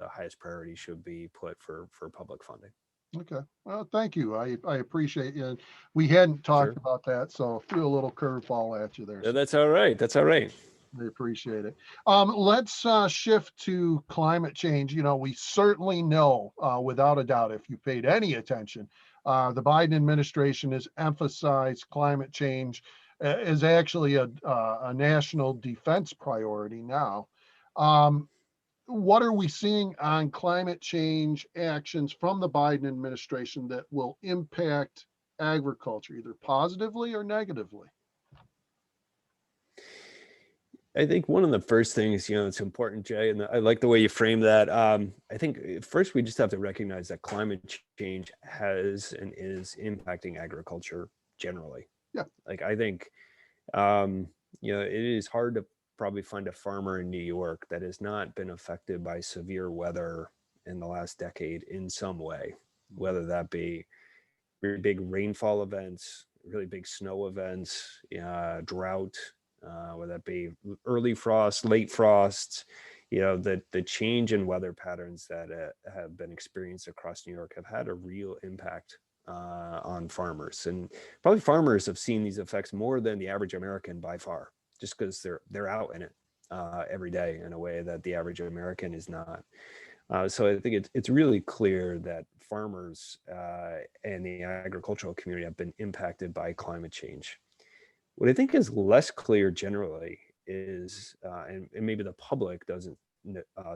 highest priority should be put for public funding.
okay. Well, thank you. I appreciate you. We hadn't talked
Sure.
about that, so threw a little curveball at you there.
Yeah,
So
that's all right. That's all right.
I appreciate it. Let's shift to climate change. We certainly know, without a doubt, if you paid any attention, the Biden administration has emphasized climate change is actually a national defense priority now. What are we seeing on climate change actions from the Biden administration that will impact agriculture, either positively or negatively?
I think one of the first things, it's important, Jay, and I like the way you frame that. I think first we just have to recognize that climate change has and is impacting agriculture generally.
Yeah.
Like I think, it is hard to probably find a farmer in New York that has not been affected by severe weather in the last decade in some way, whether that be really big rainfall events, really big snow events, drought, whether that be early frost, late frost. The change in weather patterns that have been experienced across New York have had a real impact on farmers, and probably farmers have seen these effects more than the average American by far, just because they're out in it every day in a way that the average American is not. So I think it's really clear that farmers and the agricultural community have been impacted by climate change. What I think is less clear generally is, and maybe the public doesn't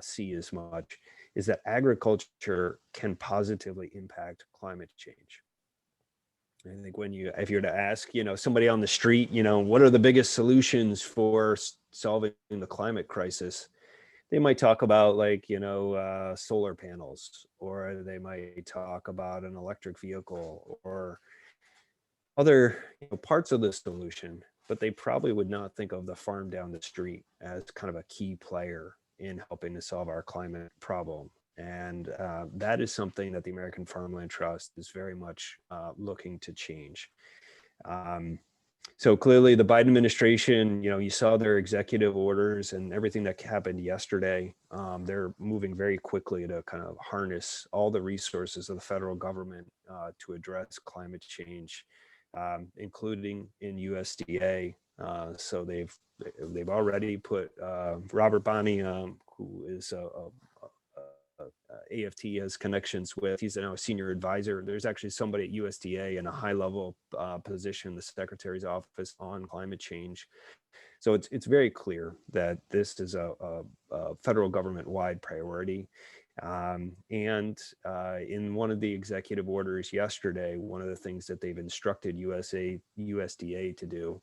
see as much, is that agriculture can positively impact climate change. I think if you're to ask, somebody on the street, what are the biggest solutions for solving the climate crisis? They might talk about solar panels, or they might talk about an electric vehicle or other parts of the solution, but they probably would not think of the farm down the street as kind of a key player in helping to solve our climate problem. And that is something that the American Farmland Trust is very much looking to change. So clearly the Biden administration, you saw their executive orders and everything that happened yesterday. They're moving very quickly to kind of harness all the resources of the federal government to address climate change, including in USDA. So they've already put Robert Bonney, who is AFT has connections with. He's now a senior advisor. There's actually somebody at USDA in a high level position, the secretary's office on climate change. So it's very clear that this is a federal government wide priority. And in one of the executive orders yesterday, one of the things that they've instructed USDA to do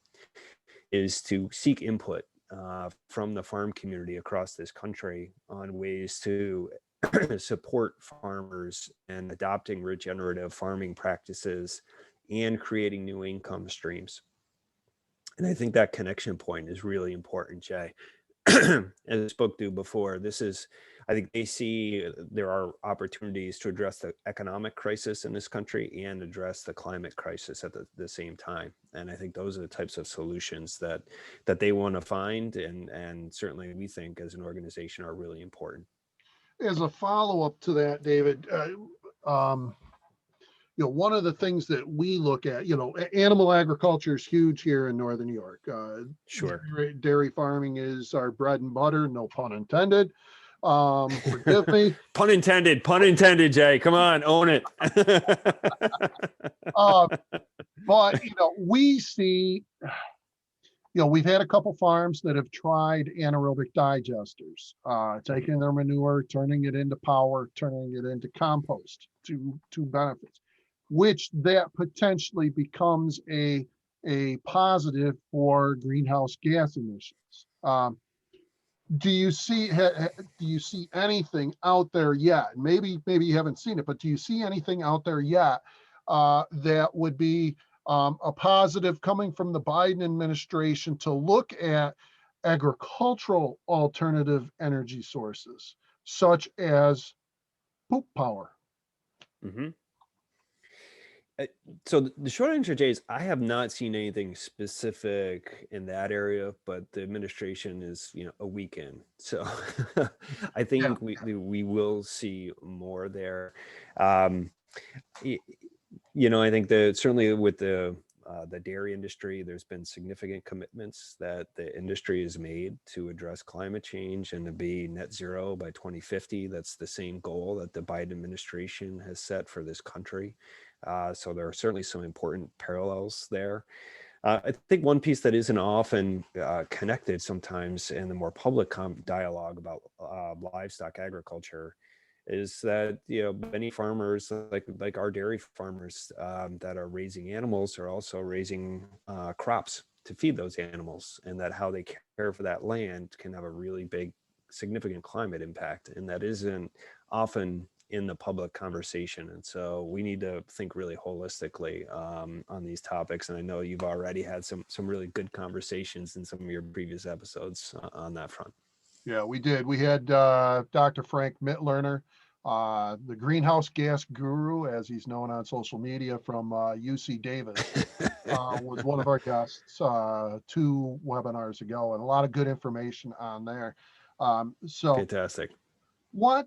is to seek input from the farm community across this country on ways to support farmers and adopting regenerative farming practices and creating new income streams. And I think that connection point is really important, Jay. as I spoke to before, I think they see there are opportunities to address the economic crisis in this country and address the climate crisis at the same time. And I think those are the types of solutions that they want to find, and certainly we think as an organization are really important.
As a follow-up to that, David, one of the things that we look at, animal agriculture is huge here in Northern New York.
Sure.
Dairy farming is our bread and butter, no pun intended. Forgive me.
Pun intended, Jay. Come on, own it.
But, we see, we've had a couple farms that have tried anaerobic digesters, taking their manure, turning it into power, turning it into compost, two benefits, which that potentially becomes a positive for greenhouse gas emissions. Do you see anything out there yet? Maybe you haven't seen it, but do you see anything out there yet that would be a positive coming from the Biden administration to look at agricultural alternative energy sources, such as poop power?
Mm-hmm. So the short answer, Jay, is I have not seen anything specific in that area, but the administration is, a week in. So I think we will see more there. I think that certainly with the dairy industry, there's been significant commitments that the industry has made to address climate change and to be net zero by 2050. That's the same goal that the Biden administration has set for this country. So there are certainly some important parallels there. I think one piece that isn't often connected sometimes in the more public dialogue about livestock agriculture is that many farmers like our dairy farmers that are raising animals are also raising crops to feed those animals, and that how they care for that land can have a really big significant climate impact, and that isn't often in the public conversation. And so we need to think really holistically on these topics, and I know you've already had some really good conversations in some of your previous episodes on that front.
Yeah, we did. We had Dr. Frank Mitlerner, the greenhouse gas guru, as he's known on social media, from UC Davis, was one of our guests 2 webinars ago, and a lot of good information on there. So
fantastic.
I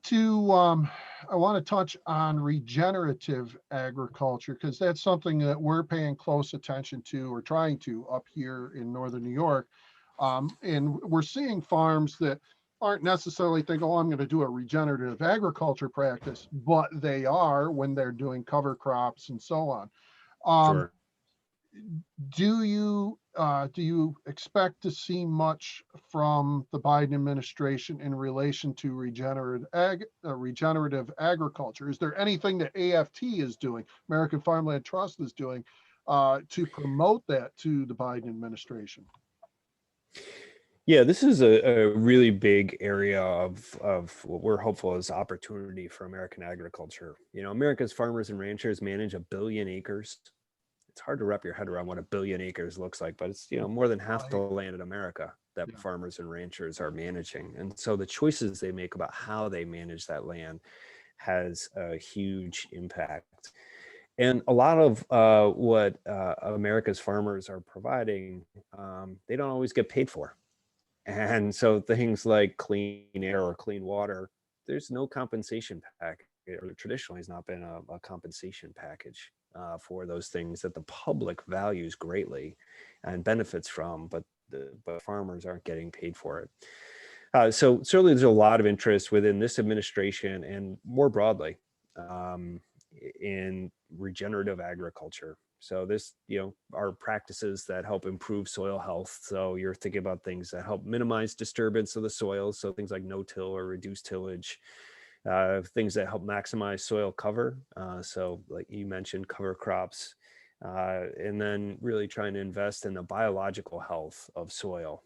want to touch on regenerative agriculture, because that's something that we're paying close attention to, or trying to, up here in Northern New York. And we're seeing farms that aren't necessarily thinking, oh, I'm going to do a regenerative agriculture practice, but they are when they're doing cover crops and so on.
Sure.
Do you expect to see much from the Biden administration in relation to regenerative agriculture? Is there anything that AFT is doing, American Farmland Trust is doing, to promote that to the Biden administration?
Yeah, this is a really big area of what we're hopeful is opportunity for American agriculture. America's farmers and ranchers manage 1 billion acres. It's hard to wrap your head around what 1 billion acres looks like, but it's more than half the land in America that farmers and ranchers are managing. And so the choices they make about how they manage that land has a huge impact. And a lot of what America's farmers are providing, they don't always get paid for. And so things like clean air or clean water, there's no compensation package, or traditionally has not been a compensation package for those things that the public values greatly and benefits from, but farmers aren't getting paid for it. So certainly there's a lot of interest within this administration and more broadly in regenerative agriculture. So this, are practices that help improve soil health. So you're thinking about things that help minimize disturbance of the soil. So things like no-till or reduced tillage, things that help maximize soil cover. So like you mentioned, cover crops, and then really trying to invest in the biological health of soil.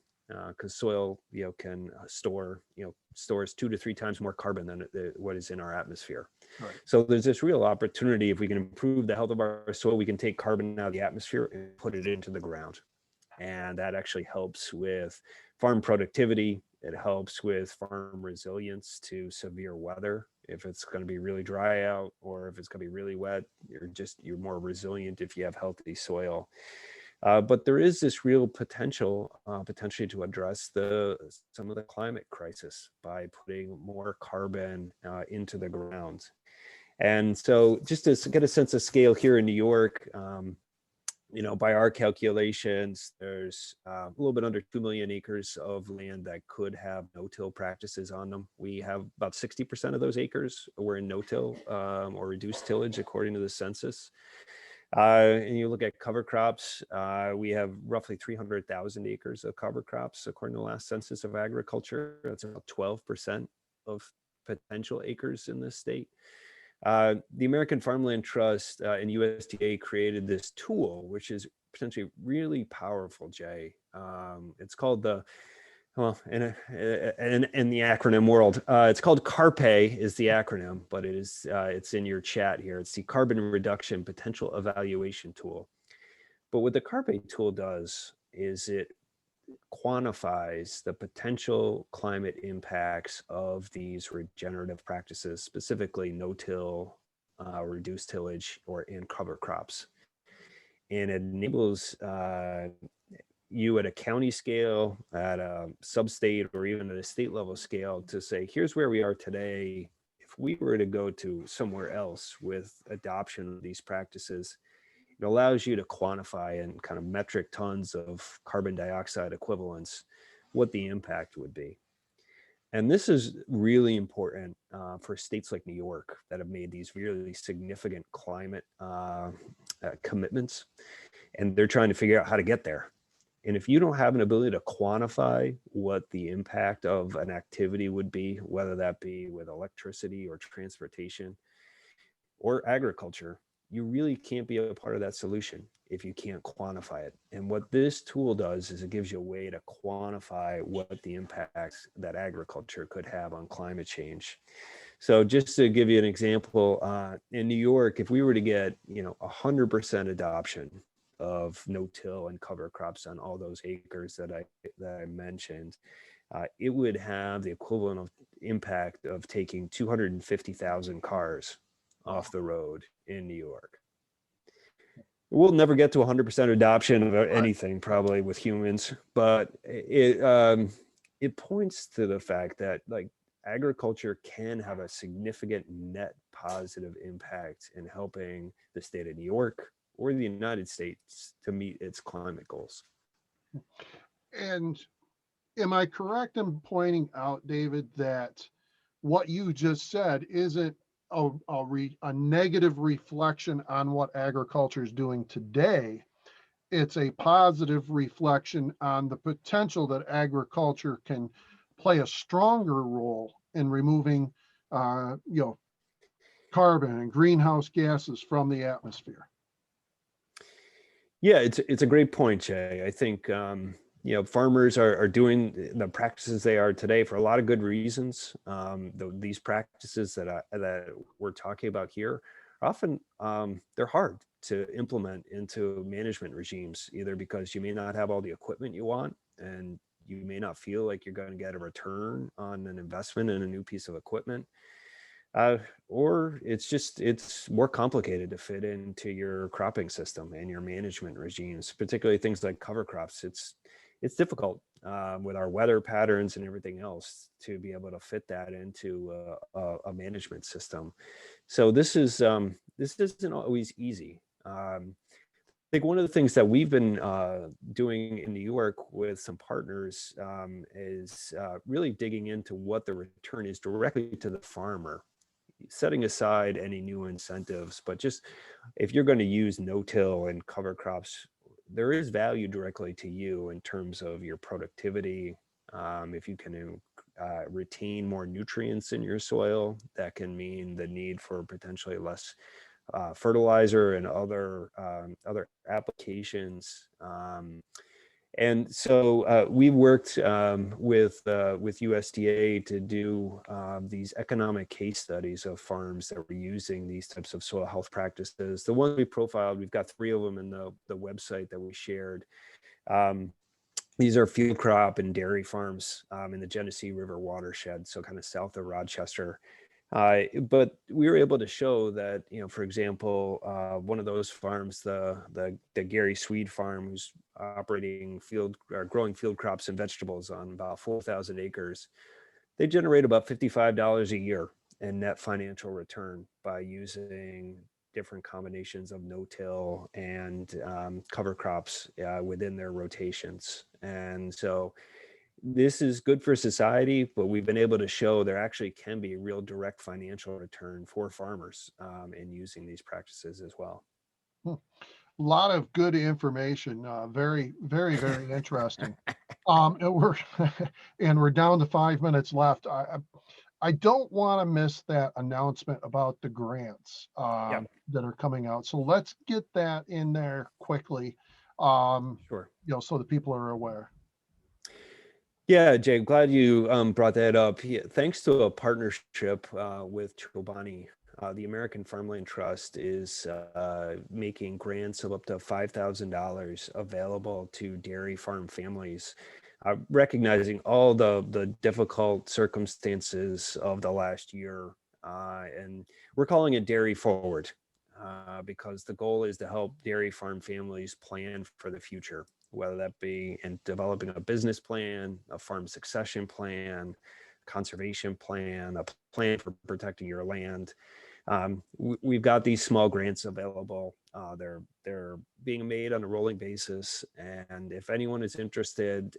Because soil, can stores 2 to 3 times more carbon than what is in our atmosphere. Right. So there's this real opportunity. If we can improve the health of our soil, we can take carbon out of the atmosphere and put it into the ground. And that actually helps with farm productivity It helps with farm resilience to severe weather. If it's going to be really dry out or if it's going to be really wet, you're more resilient if you have healthy soil. But there is this real potentially to address some of the climate crisis by putting more carbon into the ground. And so, just to get a sense of scale here in New York, by our calculations, there's a little bit under 2 million acres of land that could have no-till practices on them. We have about 60% of those acres were in no-till or reduced tillage, according to the census. And you look at cover crops, we have roughly 300,000 acres of cover crops, according to the last census of agriculture. That's about 12% of potential acres in this state. The American Farmland Trust and USDA created this tool, which is potentially really powerful, Jay. It's called in the acronym world, it's called CARPE is the acronym, but it's in your chat here. It's the Carbon Reduction Potential Evaluation Tool. But what the CARPE tool does is it quantifies the potential climate impacts of these regenerative practices, specifically no-till, reduced tillage, or in cover crops. And it enables you at a county scale, at a sub-state, or even at a state level scale to say, here's where we are today. If we were to go to somewhere else with adoption of these practices, it allows you to quantify in kind of metric tons of carbon dioxide equivalents what the impact would be. And this is really important for states like New York that have made these really significant climate commitments, and they're trying to figure out how to get there. And if you don't have an ability to quantify what the impact of an activity would be, whether that be with electricity or transportation or agriculture, you really can't be a part of that solution if you can't quantify it. And what this tool does is it gives you a way to quantify what the impacts that agriculture could have on climate change. So just to give you an example, in New York, if we were to get 100% adoption of no-till and cover crops on all those acres that I mentioned, it would have the equivalent of impact of taking 250,000 cars off the road in New York. We'll never get to 100% adoption of anything probably with humans, but it points to the fact that agriculture can have a significant net positive impact in helping the state of New York or the United States to meet its climate goals.
And am I correct in pointing out, David, that what you just said isn't a negative reflection on what agriculture is doing today? It's a positive reflection on the potential that agriculture can play a stronger role in removing carbon and greenhouse gases from the atmosphere.
Yeah, it's a great point, Jay. I think farmers are doing the practices they are today for a lot of good reasons. These practices that we're talking about here, often they're hard to implement into management regimes, either because you may not have all the equipment you want, and you may not feel like you're going to get a return on an investment in a new piece of equipment. Or it's more complicated to fit into your cropping system and your management regimes, particularly things like cover crops. It's difficult with our weather patterns and everything else to be able to fit that into a management system. So this isn't always easy. I think one of the things that we've been doing in New York with some partners is really digging into what the return is directly to the farmer, setting aside any new incentives. But just if you're going to use no-till and cover crops, there is value directly to you in terms of your productivity. If you can retain more nutrients in your soil, that can mean the need for potentially less fertilizer and other applications. And so we worked with USDA to do these economic case studies of farms that were using these types of soil health practices. The ones we profiled, we've got 3 of them in the website that we shared. These are field crop and dairy farms in the Genesee River watershed, so kind of south of Rochester. But we were able to show that, for example, one of those farms, the Gary Swede farm, who's operating field or growing field crops and vegetables on about 4,000 acres, they generate about $55 a year in net financial return by using different combinations of no-till and cover crops within their rotations. And so this is good for society, but we've been able to show there actually can be real direct financial return for farmers in using these practices as well.
Hmm. A lot of good information. Very, very, very interesting. And we're and we're down to 5 minutes left. I don't want to miss that announcement about the grants
Yep.
that are coming out. So let's get that in there quickly, um,
Sure.
so the people are aware.
Yeah, Jay, glad you brought that up. Yeah, thanks to a partnership with Chobani, the American Farmland Trust is making grants of up to $5,000 available to dairy farm families, recognizing all the difficult circumstances of the last year. And we're calling it Dairy Forward because the goal is to help dairy farm families plan for the future, whether that be in developing a business plan, a farm succession plan, conservation plan, a plan for protecting your land. We've got these small grants available. They're being made on a rolling basis, and if anyone is interested,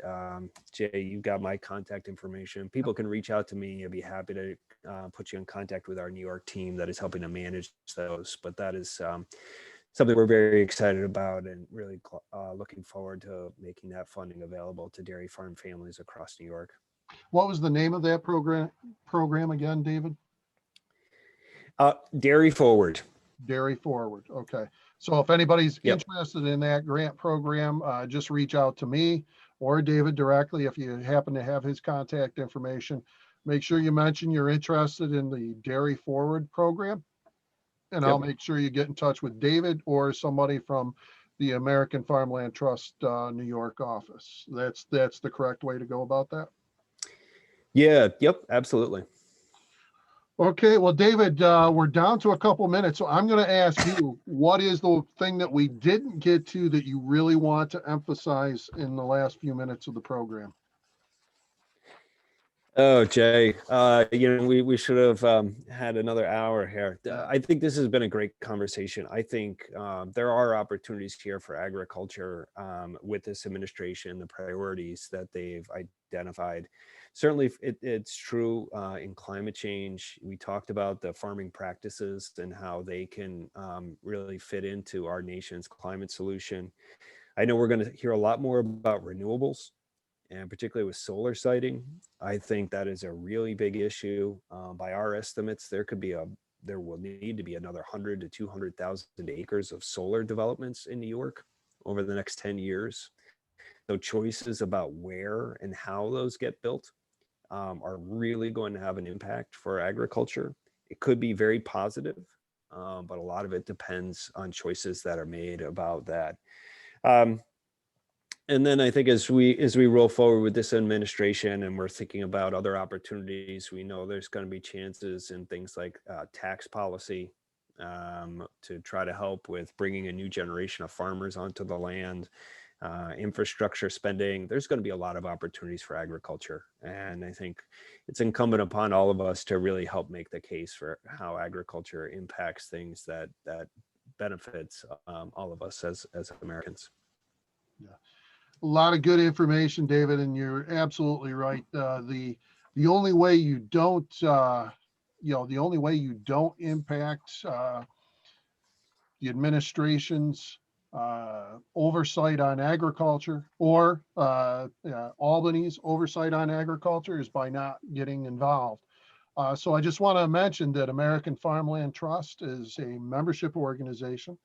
Jay, you've got my contact information. People can reach out to me. I'd be happy to put you in contact with our New York team that is helping to manage those. But that is something we're very excited about, and really looking forward to making that funding available to dairy farm families across New York.
What was the name of that program again, David?
Dairy Forward.
Dairy Forward. Okay. So if anybody's
Yep.
interested in that grant program, just reach out to me or David directly if you happen to have his contact information. Make sure you mention you're interested in the Dairy Forward program, and I'll
Yep.
make sure you get in touch with David or somebody from the American Farmland Trust New York office. That's the correct way to go about that.
Yeah. Yep. Absolutely.
Okay, well, David, we're down to a couple minutes, so I'm going to ask you, what is the thing that we didn't get to that you really want to emphasize in the last few minutes of the program?
Oh, Jay, we should have had another hour here. I think this has been a great conversation. I think there are opportunities here for agriculture with this administration, the priorities that they've identified. Certainly, it's true in climate change. We talked about the farming practices and how they can really fit into our nation's climate solution. I know we're going to hear a lot more about renewables, and particularly with solar siting. I think that is a really big issue. By our estimates, there will need to be another 100 to 200,000 acres of solar developments in New York over the next 10 years. So choices about where and how those get built are really going to have an impact for agriculture. It could be very positive, but a lot of it depends on choices that are made about that. Um, and then I think as we roll forward with this administration and we're thinking about other opportunities, we know there's going to be chances in things like tax policy to try to help with bringing a new generation of farmers onto the land, infrastructure spending. There's going to be a lot of opportunities for agriculture, and I think it's incumbent upon all of us to really help make the case for how agriculture impacts things that benefits all of us as Americans.
Yeah. A lot of good information, David, and you're absolutely right. The only way you don't, the only way you don't impact the administration's oversight on agriculture or Albany's oversight on agriculture is by not getting involved. So I just want to mention that American Farmland Trust is a membership organization.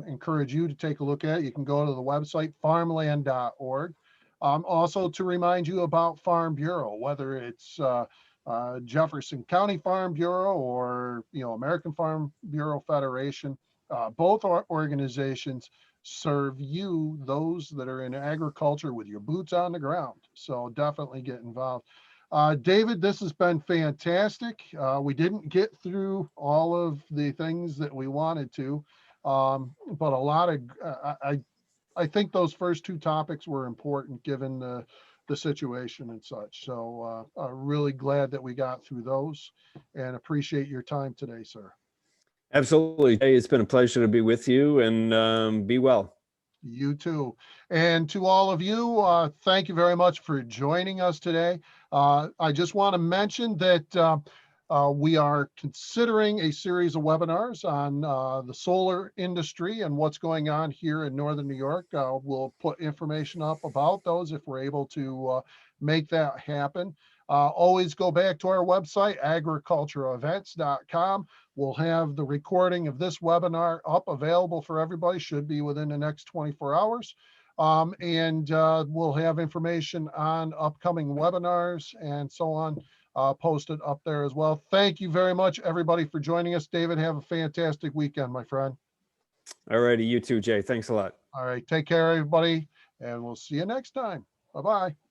Encourage you to take a look at it. You can go to the website farmland.org. Also to remind you about Farm Bureau, whether it's Jefferson County Farm Bureau or American Farm Bureau Federation. Both organizations serve you, those that are in agriculture, with your boots on the ground. So definitely get involved. David, this has been fantastic. We didn't get through all of the things that we wanted to, but a lot of, I think those first two topics were important given the situation and such. So really glad that we got through those, and appreciate your time today, sir.
Absolutely. Jay, it's been a pleasure to be with you, and be well.
You too. And to all of you, thank you very much for joining us today. I just want to mention that we are considering a series of webinars on the solar industry and what's going on here in Northern New York. We'll put information up about those if we're able to make that happen. Always go back to our website, agricultureevents.com. We'll have the recording of this webinar up available for everybody, should be within the next 24 hours. And we'll have information on upcoming webinars and so on posted up there as well. Thank you very much, everybody, for joining us. David, have a fantastic weekend, my friend.
All righty. You too, Jay. Thanks a lot.
All right, take care, everybody, and we'll see you next time. Bye-bye.